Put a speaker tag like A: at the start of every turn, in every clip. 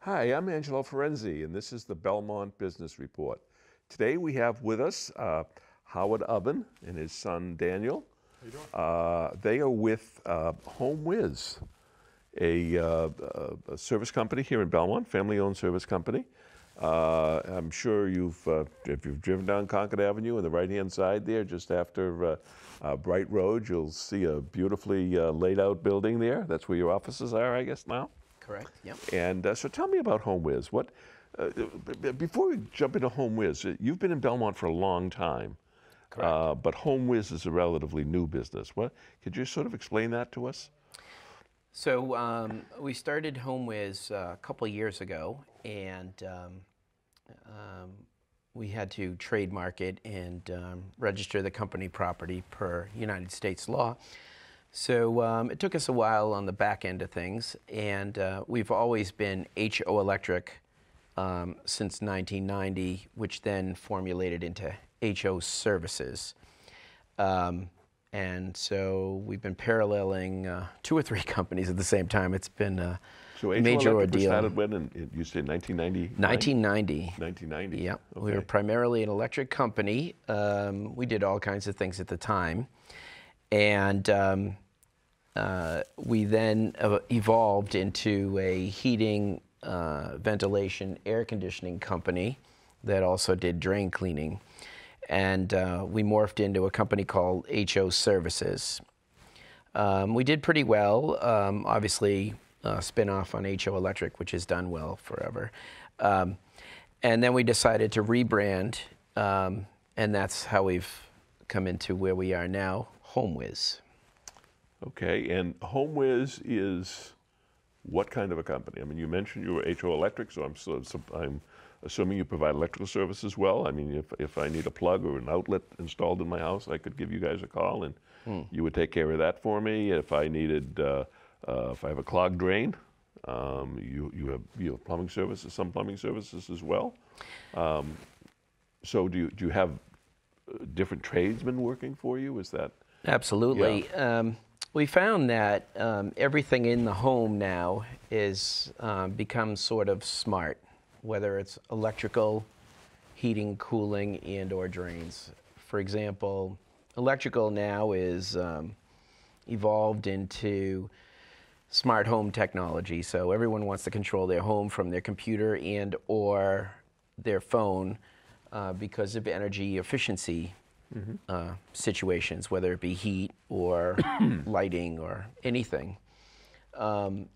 A: Hi, I'm Angelo Ferenzi, and this is the Belmont Business Report. Today we have with us Howard Oven and his son Daniel.
B: How you doing?
A: They are with HomeWiz, a service company here in Belmont, family-owned service company. I'm sure if you've driven down Concord Avenue on the right-hand side there, just after Bright Road, you'll see a beautifully laid-out building there. That's where your offices are, I guess, now?
C: Correct, yep.
A: And so tell me about HomeWiz. Before we jump into HomeWiz, you've been in Belmont for a long time.
C: Correct.
A: But HomeWiz is a relatively new business. Could you sort of explain that to us?
C: So we started HomeWiz a couple of years ago, and we had to trademark it and register the company property per United States law. So it took us a while on the back end of things, and we've always been HO Electric since 1990, which then formulated into HO Services. And so we've been paralleling 2 or 3 companies at the same time. It's been a major ordeal.
A: Started when? You said 1990?
C: 1990.
A: 1990.
C: Yep.
A: Okay.
C: We were primarily an electric company. We did all kinds of things at the time. And we then evolved into a heating, ventilation, air conditioning company that also did drain cleaning. And we morphed into a company called HO Services. We did pretty well, obviously spin-off on HO Electric, which has done well forever. And then we decided to rebrand, and that's how we've come into where we are now, HomeWiz.
A: Okay, and HomeWiz is what kind of a company? I mean, you mentioned you were HO Electric, so I'm assuming you provide electrical service as well. I mean, if I need a plug or an outlet installed in my house, I could give you guys a call, and you would take care of that for me. If I needed, if I have a clogged drain, you have plumbing services, some plumbing services as well. So do you have different tradesmen working for you? Is that?
C: Absolutely.
A: Yeah.
C: We found that everything in the home now is become sort of smart, whether it's electrical, heating, cooling, and or drains. For example, electrical now is evolved into smart home technology. So everyone wants to control their home from their computer and or their phone because of energy efficiency situations, whether it be heat or lighting or anything. And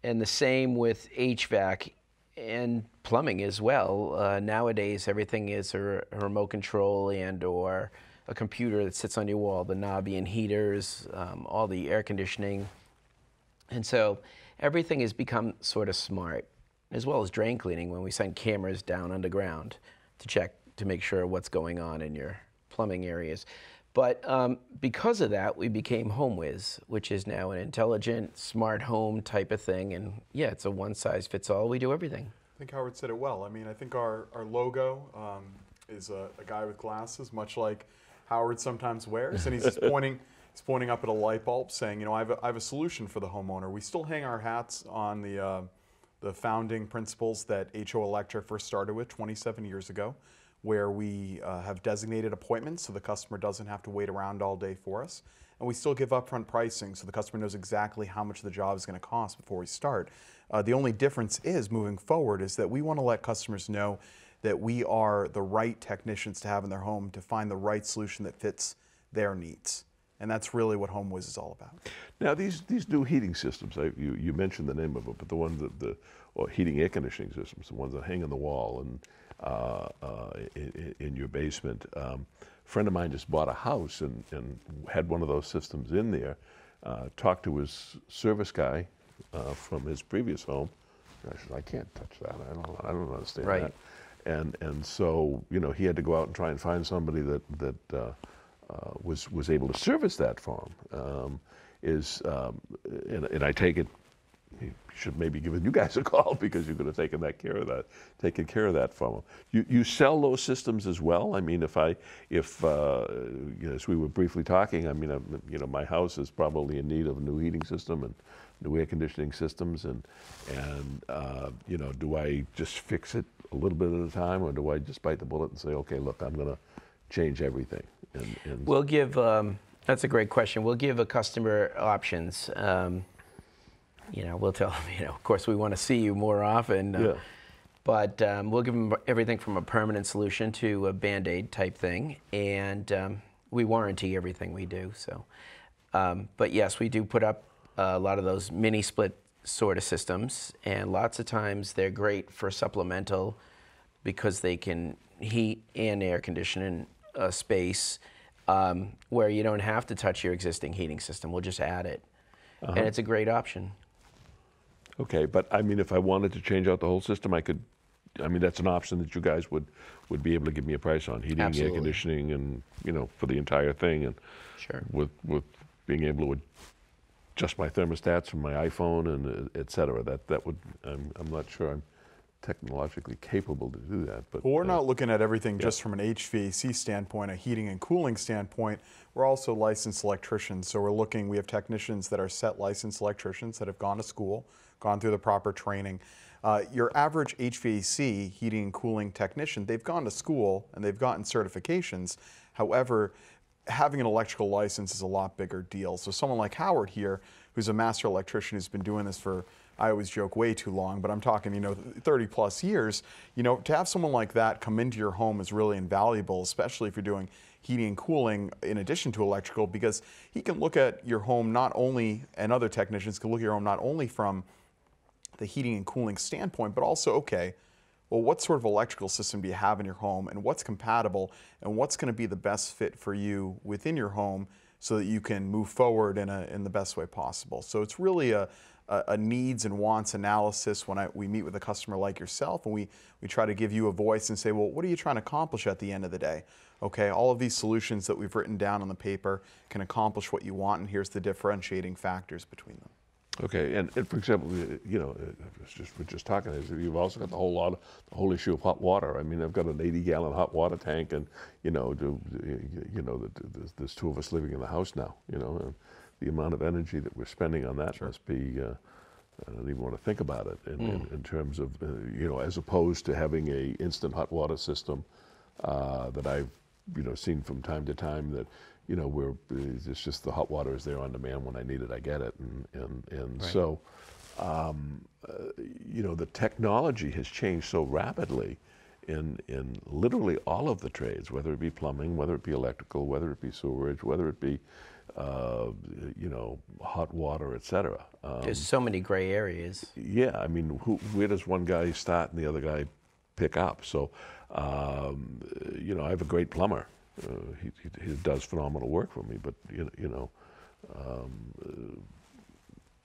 C: the same with HVAC and plumbing as well. Nowadays, everything is a remote control and or a computer that sits on your wall, the Navian heaters, all the air conditioning. And so everything has become sort of smart, as well as drain cleaning when we send cameras down underground to check to make sure what's going on in your plumbing areas. But because of that, we became HomeWiz, which is now an intelligent, smart home type of thing. And yeah, it's a one-size-fits-all. We do everything.
B: I think Howard said it well. I mean, I think our logo is a guy with glasses, much like Howard sometimes wears, and he's just pointing up at a light bulb, saying, you know, I have a solution for the homeowner. We still hang our hats on the founding principles that HO Electric first started with 27 years ago, where we have designated appointments so the customer doesn't have to wait around all day for us. And we still give upfront pricing so the customer knows exactly how much the job is going to cost before we start. The only difference is, moving forward, is that we want to let customers know that we are the right technicians to have in their home to find the right solution that fits their needs. And that's really what HomeWiz is all about.
A: Now, these new heating systems, you mentioned the name of them, but the ones or heating air conditioning systems, the ones that hang on the wall and in your basement. A friend of mine just bought a house and had one of those systems in there. Talked to his service guy from his previous home. I said, I can't touch that. I don't understand
C: Right.
A: that. And so, you know, he had to go out and try and find somebody that was able to service that for him. And I take it he should maybe give you guys a call because you could have taken care of that from him. You sell those systems as well. I mean, if as we were briefly talking, I mean, my house is probably in need of a new heating system and new air conditioning systems, and do I just fix it a little bit at a time, or do I just bite the bullet and say, okay, look, I'm going to change everything? And
C: We'll give. That's a great question. We'll give a customer options. We'll tell them, of course, we want to see you more often.
A: Yeah.
C: But we'll give them everything from a permanent solution to a Band-Aid type thing, and we warranty everything we do. So, but yes, we do put up a lot of those mini split sort of systems, and lots of times they're great for supplemental because they can heat and air condition in a space where you don't have to touch your existing heating system. We'll just add it, and it's a great option.
A: Okay, but I mean, if I wanted to change out the whole system, I could. I mean, that's an option that you guys would be able to give me a price on, heating,
C: Absolutely.
A: air conditioning, and for the entire thing, and
C: Sure.
A: with being able to adjust my thermostats from my iPhone and et cetera. That would. I'm not sure I'm technologically capable to do that. But
B: Well, we're not looking at everything just from an HVAC standpoint, a heating and cooling standpoint. We're also licensed electricians, so we have technicians that are set licensed electricians that have gone to school, gone through the proper training. Your average HVAC, heating and cooling technician, they've gone to school and they've gotten certifications. However, having an electrical license is a lot bigger deal. So someone like Howard here, who's a master electrician who's been doing this for, I always joke, way too long, but I'm talking, 30 plus years, to have someone like that come into your home is really invaluable, especially if you're doing heating and cooling in addition to electrical, because he can look at your home not only, and other technicians can look at your home not only from the heating and cooling standpoint, but also, okay, well, what sort of electrical system do you have in your home, and what's compatible, and what's going to be the best fit for you within your home so that you can move forward in the best way possible. So it's really a needs and wants analysis when we meet with a customer like yourself, and we try to give you a voice and say, well, what are you trying to accomplish at the end of the day? Okay, all of these solutions that we've written down on the paper can accomplish what you want, and here's the differentiating factors between them.
A: Okay, and for example, we're just talking. You've also got the whole issue of hot water. I mean, I've got an 80-gallon hot water tank, and there's two of us living in the house now. And the amount of energy that we're spending on that must be. I don't even want to think about it in terms of as opposed to having a instant hot water system that I've seen from time to time that. Where it's just the hot water is there on demand. When I need it, I get it, and
C: Right.
A: So, the technology has changed so rapidly in literally all of the trades, whether it be plumbing, whether it be electrical, whether it be sewerage, whether it be hot water, et cetera.
C: There's so many gray areas.
A: Yeah, I mean, where does one guy start and the other guy pick up? So, I have a great plumber. He does phenomenal work for me, but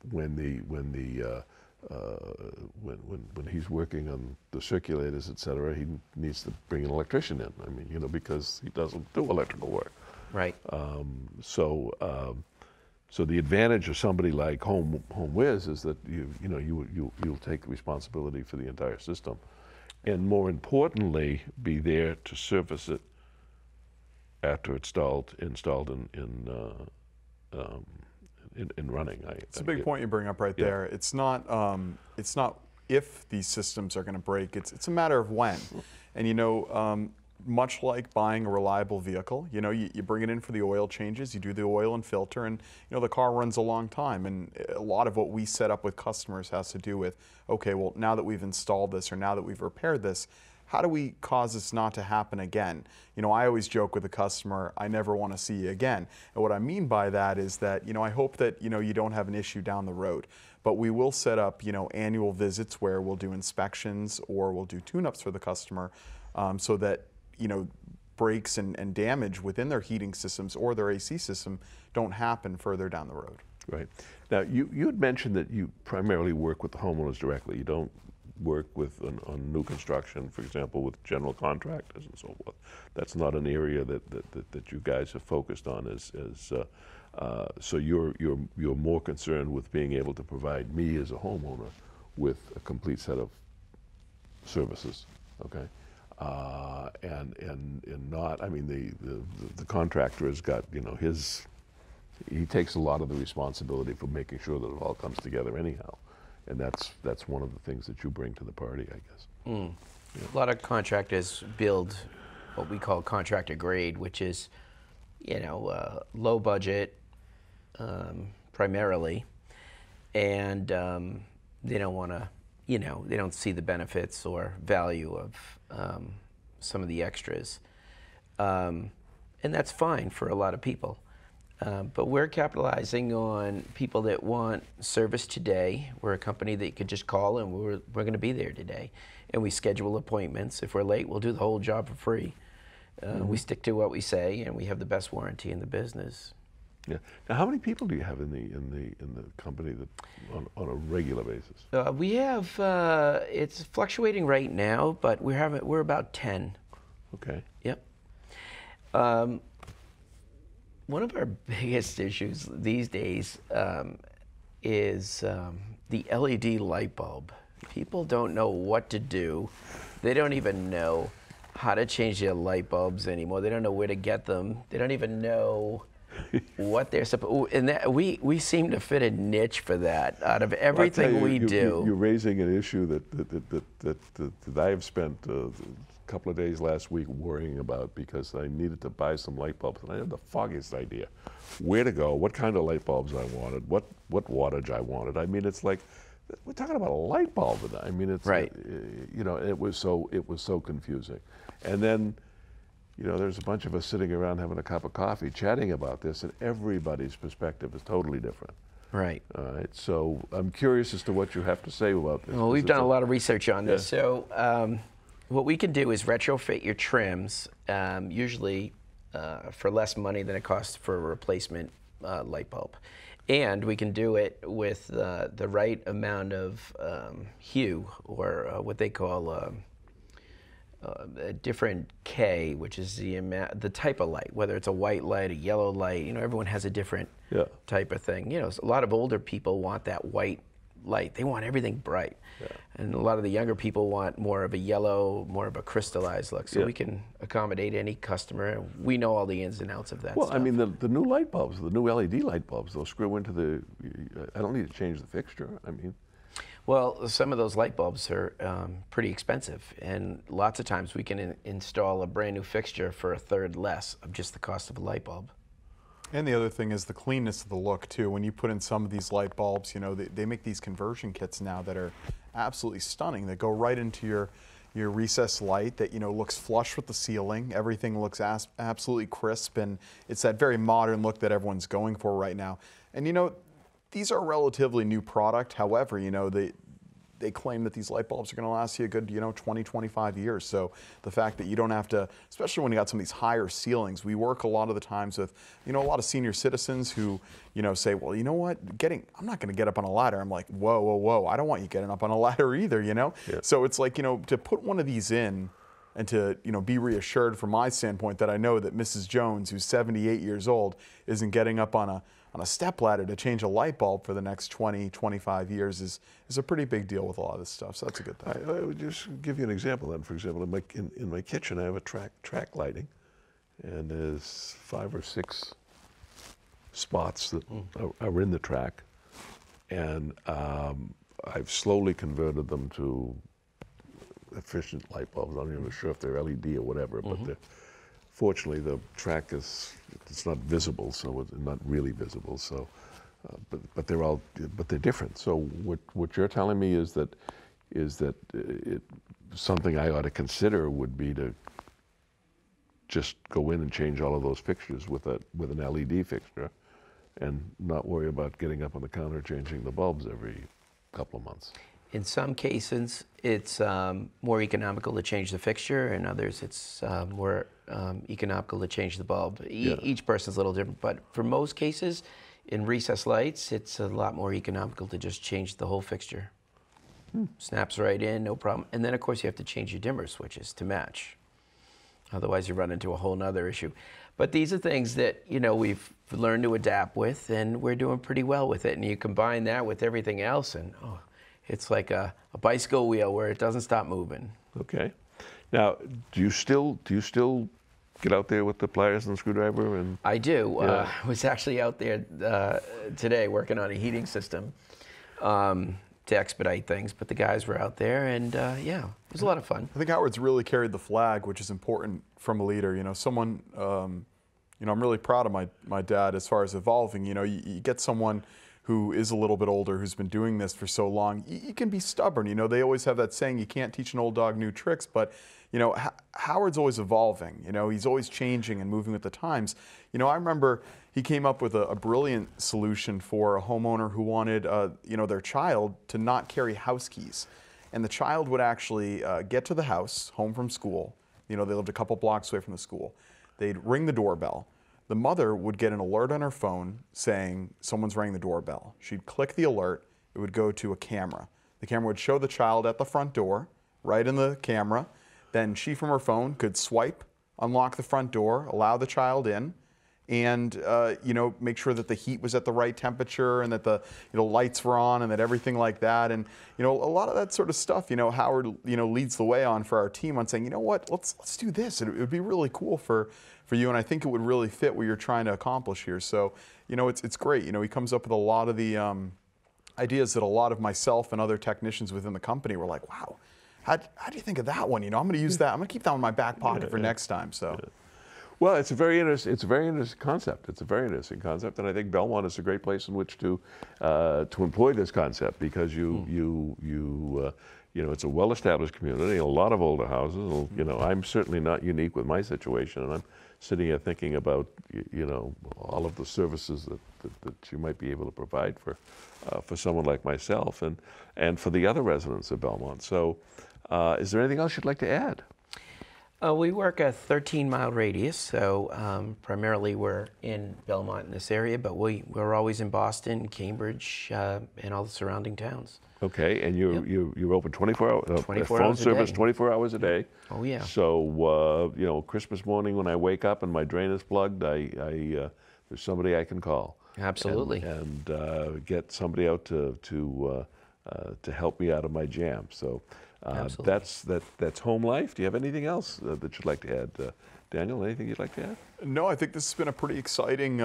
A: when he's working on the circulators, et cetera, he needs to bring an electrician in. I mean, because he doesn't do electrical work.
C: Right.
A: So the advantage of somebody like HomeWiz is that you'll take responsibility for the entire system, and more importantly, be there to service it after it's installed in running.
B: It's a big point you bring up right there. It's not if these systems are going to break. It's a matter of when. And much like buying a reliable vehicle, you bring it in for the oil changes, you do the oil and filter, and the car runs a long time. And a lot of what we set up with customers has to do with, okay, well, now that we've installed this or now that we've repaired this, how do we cause this not to happen again? I always joke with the customer, I never want to see you again. And what I mean by that is that, I hope that, you don't have an issue down the road. But we will set up, annual visits where we'll do inspections or we'll do tune-ups for the customer so that, breaks and damage within their heating systems or their AC system don't happen further down the road.
A: Right. Now, you had mentioned that you primarily work with the homeowners directly. You don't work with on new construction, for example, with general contractors and so forth. That's not an area that you guys have focused on. So you're more concerned with being able to provide me as a homeowner with a complete set of services, okay? And not, I mean, the contractor has got, you know, he takes a lot of the responsibility for making sure that it all comes together anyhow. And that's one of the things that you bring to the party, I guess.
C: Mm. Yeah. A lot of contractors build what we call contractor grade, which is, you know, low budget primarily, and they don't want to, you know, they don't see the benefits or value of some of the extras, and that's fine for a lot of people. But we're capitalizing on people that want service today. We're a company that you could just call and we're going to be there today. And we schedule appointments. If we're late, we'll do the whole job for free. We stick to what we say, and we have the best warranty in the business.
A: Yeah. Now, how many people do you have in the company that on a regular basis?
C: We have it's fluctuating right now, but we're about 10.
A: Okay.
C: Yep. One of our biggest issues these days is the LED light bulb. People don't know what to do. They don't even know how to change their light bulbs anymore. They don't know where to get them. They don't even know what they're supposed. And that, we seem to fit a niche for that. Out of everything we do,
A: you're raising an issue that I have spent a couple of days last week worrying about, because I needed to buy some light bulbs and I had the foggiest idea where to go, what kind of light bulbs I wanted, what wattage I wanted. I mean, it's like we're talking about a light bulb. I mean, it's
C: right.
A: You know, it was so confusing. And then, you know, there's a bunch of us sitting around having a cup of coffee chatting about this, and everybody's perspective is totally different.
C: Right.
A: All right. So I'm curious as to what you have to say about this.
C: Well, we've done a lot of research on this. Yeah. So what we can do is retrofit your trims, usually for less money than it costs for a replacement light bulb. And we can do it with the right amount of hue, or what they call a different K, which is the type of light, whether it's a white light, a yellow light. You know, everyone has a different type of thing. You know, a lot of older people want that white light. They want everything bright. Yeah. And a lot of the younger people want more of a yellow, more of a crystallized look. So we can accommodate any customer. We know all the ins and outs of that stuff.
A: Well, I mean, the new light bulbs, the new LED light bulbs, they'll screw into the, I don't need to change the fixture. I mean.
C: Well, some of those light bulbs are pretty expensive, and lots of times we can install a brand new fixture for a third less of just the cost of a light bulb.
B: And the other thing is the cleanness of the look too. When you put in some of these light bulbs, you know, they make these conversion kits now that are absolutely stunning, that go right into your recessed light that, you know, looks flush with the ceiling. Everything looks absolutely crisp, and it's that very modern look that everyone's going for right now. And, you know, these are a relatively new product. However, you know, they claim that these light bulbs are going to last you a good, you know, 20, 25 years. So the fact that you don't have to, especially when you got some of these higher ceilings, we work a lot of the times with, you know, a lot of senior citizens who, you know, say, well, you know what, I'm not going to get up on a ladder. I'm like, whoa, whoa, whoa, I don't want you getting up on a ladder either, you know? Yeah. So it's like, you know, to put one of these in and to, you know, be reassured from my standpoint that I know that Mrs. Jones, who's 78 years old, isn't getting up on a step ladder to change a light bulb for the next 20, 25 years is a pretty big deal with a lot of this stuff. So that's a good thing.
A: I would just give you an example then. For example, in my kitchen, I have a track lighting, and there's 5 or 6 spots that are in the track, and I've slowly converted them to efficient light bulbs. I'm not even sure if they're LED or whatever, but fortunately, the track it's not visible, so it's not really visible. So, but they're different. So what you're telling me is that something I ought to consider would be to just go in and change all of those fixtures with an LED fixture, and not worry about getting up on the counter changing the bulbs every couple of months.
C: In some cases, it's more economical to change the fixture. In others, it's more economical to change the bulb. Each person's a little different, but for most cases, in recessed lights, it's a lot more economical to just change the whole fixture. Snaps right in, no problem. And then, of course, you have to change your dimmer switches to match. Otherwise, you run into a whole nother issue. But these are things that, you know, we've learned to adapt with, and we're doing pretty well with it. And you combine that with everything else, and it's like a bicycle wheel where it doesn't stop moving.
A: Okay. Now, do you still get out there with the pliers and the screwdriver? And
C: I do.
A: Yeah.
C: I was actually out there today working on a heating system to expedite things, but the guys were out there, and yeah, it was a lot of fun.
B: I think Howard's really carried the flag, which is important from a leader. You know, someone, you know, I'm really proud of my dad as far as evolving. You know, you get someone who is a little bit older, who's been doing this for so long, you can be stubborn. You know, they always have that saying, you can't teach an old dog new tricks, but, you know, Howard's always evolving. You know, he's always changing and moving with the times. You know, I remember he came up with a brilliant solution for a homeowner who wanted, you know, their child to not carry house keys. And the child would actually get to the house, home from school. You know, they lived a couple blocks away from the school. They'd ring the doorbell. The mother would get an alert on her phone saying someone's rang the doorbell. She'd click the alert. It would go to a camera. The camera would show the child at the front door, right in the camera. Then she, from her phone, could swipe, unlock the front door, allow the child in, and you know, make sure that the heat was at the right temperature and that the lights were on and that everything like that. And you know, a lot of that sort of stuff, you know, Howard, you know, leads the way on for our team on saying, you know what, let's do this. It would be really cool for you, and I think it would really fit what you're trying to accomplish here. So, you know, it's great. You know, he comes up with a lot of the ideas that a lot of myself and other technicians within the company were like, wow, how do you think of that one? You know, I'm going to use that. I'm going to keep that in my back pocket for next time. So.
A: Yeah. Well, it's a very interesting concept. It's a very interesting concept, and I think Belmont is a great place in which to employ this concept because you know, it's a well-established community, a lot of older houses. You know, I'm certainly not unique with my situation, and I'm sitting here thinking about, you know, all of the services that you might be able to provide for someone like myself and for the other residents of Belmont. So, is there anything else you'd like to add?
C: We work a 13-mile radius, so primarily we're in Belmont in this area, but we're always in Boston, Cambridge, and all the surrounding towns.
A: Okay, and you're open 24 hours,
C: 24
A: phone
C: hours a
A: service
C: day.
A: 24 hours a day.
C: Oh yeah.
A: So you know, Christmas morning when I wake up and my drain is plugged, there's somebody I can call.
C: Absolutely.
A: And get somebody out to help me out of my jam. So that's home life. Do you have anything else that you'd like to add, Daniel? Anything you'd like to add?
B: No, I think this has been a pretty exciting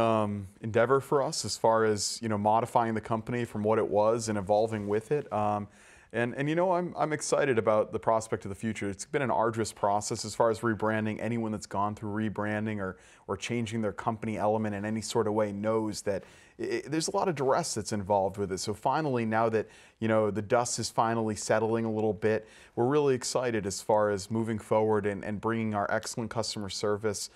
B: endeavor for us as far as, you know, modifying the company from what it was and evolving with it. And you know, I'm excited about the prospect of the future. It's been an arduous process as far as rebranding. Anyone that's gone through rebranding or changing their company element in any sort of way knows that there's a lot of duress that's involved with it. So finally, now that, you know, the dust is finally settling a little bit, we're really excited as far as moving forward and bringing our excellent customer service,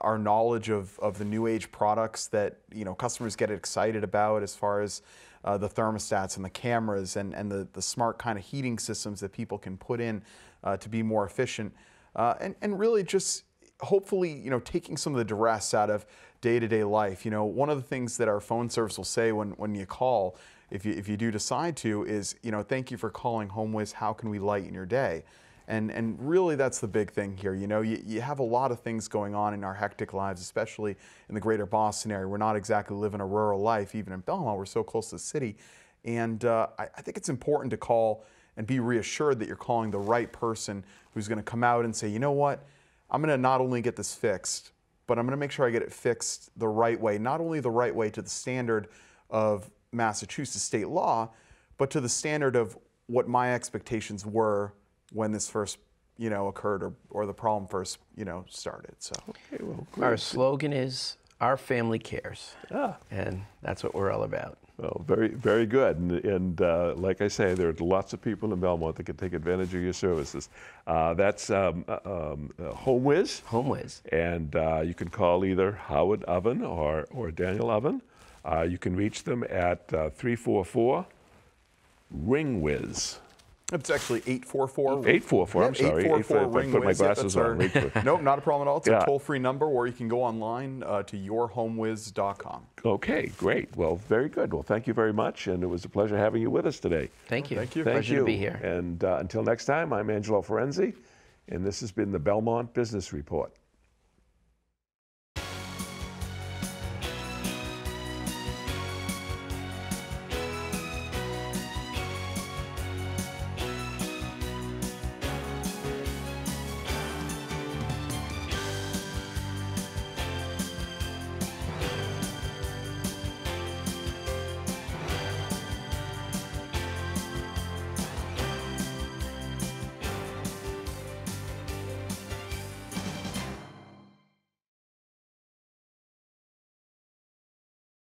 B: our knowledge of the new age products that, you know, customers get excited about as far as the thermostats and the cameras and the smart kind of heating systems that people can put in to be more efficient. And really just hopefully, you know, taking some of the duress out of day-to-day life. You know, one of the things that our phone service will say when you call, if you do decide to, is, you know, thank you for calling HomeWiz, how can we lighten your day? And really that's the big thing here. You know, you have a lot of things going on in our hectic lives, especially in the greater Boston area. We're not exactly living a rural life. Even in Belmont, we're so close to the city. And I think it's important to call and be reassured that you're calling the right person who's going to come out and say, you know what, I'm going to not only get this fixed, but I'm going to make sure I get it fixed the right way. Not only the right way to the standard of Massachusetts state law, but to the standard of what my expectations were when this first, you know, occurred or the problem first, you know, started. So
A: Okay, well, great.
C: Our slogan is, our family cares. And that's what we're all about.
A: Well, very, very good. And like I say, there are lots of people in Belmont that can take advantage of your services. That's HomeWiz.
C: HomeWiz.
A: And you can call either Howard Oven or Daniel Oven. You can reach them at 344 RingWiz.
B: it's actually 844.
A: 844, I'm sorry.
B: 844
A: I put my
B: RingWiz. Yeah,
A: glasses
B: that's
A: on.
B: our- Nope, not a problem at all. It's
A: Yeah.
B: a toll-free number, or you can go online to yourhomewiz.com.
A: Okay, great. Well, very good. Well, thank you very much, and it was a pleasure having you with us today.
C: Thank you.
B: Thank you.
A: Thank
C: Pleasure
A: you.
C: to be here.
A: And until next time, I'm Angelo Ferenzi, and this has been the Belmont Business Report.